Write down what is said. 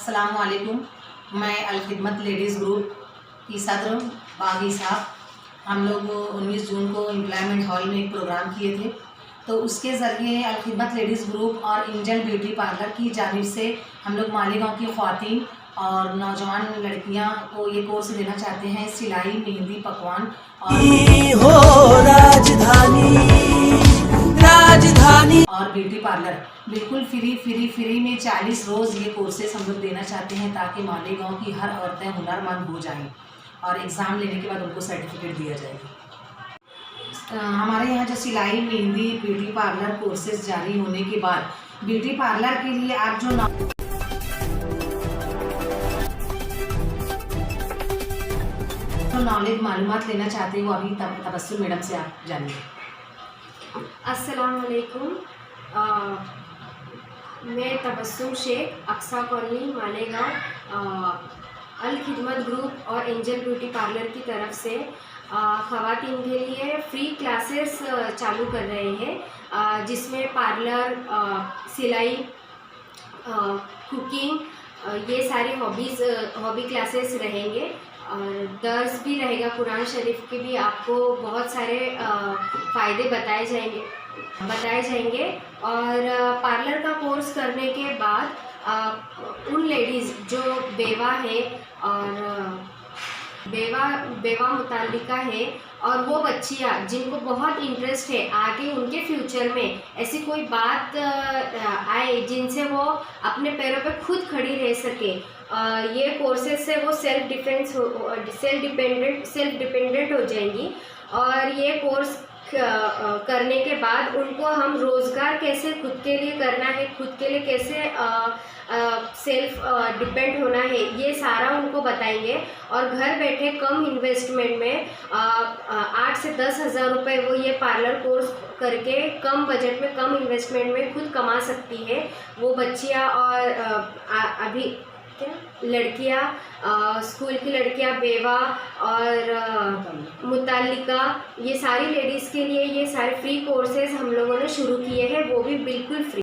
अस्सलामु अलैकुम। मैं अल-खिदमत लेडीज़ ग्रुप की सदर बागी साहब, हम लोग 19 जून को एम्प्लॉयमेंट हॉल में एक प्रोग्राम किए थे। तो उसके ज़रिए अल-खिदमत लेडीज़ ग्रुप और एंजल ब्यूटी पार्लर की जानिब से हम लोग मालेगांव की ख़वातीन और नौजवान लड़कियां को ये कोर्स देना चाहते हैं, सिलाई, मेहंदी, पकवान और ब्यूटी पार्लर बिल्कुल फ्री में 40 रोज़ ये कोर्सेज हम लोग देना चाहते हैं, ताकि मालेगांव की हर औरतें हुनरमंद हो जाएं और एग्ज़ाम लेने के बाद उनको सर्टिफिकेट दिया जाएगा। हमारे यहाँ जो सिलाई, मेहंदी, ब्यूटी पार्लर कोर्सेज जारी होने के बाद ब्यूटी पार्लर के लिए आप जो नॉलेज मालूमात लेना चाहते हो, अभी तबस्सुम मैडम से आप जानिए। अस्सलाम वालेकुम। मैं तबस्सुम शेख, अक्सा कॉलोनी, मालेगांव, अल-खिदमत ग्रुप और एंजल ब्यूटी पार्लर की तरफ से ख़वातीन के लिए फ्री क्लासेस चालू कर रहे हैं, जिसमें पार्लर, सिलाई, कुकिंग, ये सारी हॉबी क्लासेस रहेंगे और दर्स भी रहेगा। कुरान शरीफ के भी आपको बहुत सारे फ़ायदे बताए जाएंगे और पार्लर का कोर्स करने के बाद उन लेडीज़ जो बेवा है और बेवा मुतालिका है और वो बच्चियाँ जिनको बहुत इंटरेस्ट है आगे उनके फ्यूचर में ऐसी कोई बात आए जिनसे वो अपने पैरों पे खुद खड़ी रह सके, ये कोर्सेज से वो सेल्फ डिपेंडेंट हो जाएंगी। और ये कोर्स करने के बाद उनको हम रोज़गार कैसे खुद के लिए करना है, खुद के लिए कैसे सेल्फ डिपेंड होना है, ये सारा उनको बताएंगे। और घर बैठे कम इन्वेस्टमेंट में 8 से 10 हज़ार रुपये वो ये पार्लर कोर्स करके कम बजट में, कम इन्वेस्टमेंट में खुद कमा सकती है वो बच्चियाँ। और अभी लड़कियाँ, स्कूल की लड़कियाँ, बेवा और मुतालिका, ये सारी लेडीज़ के लिए ये सारे फ्री कोर्सेज हम लोगों ने शुरू किए हैं, वो भी बिल्कुल फ्री।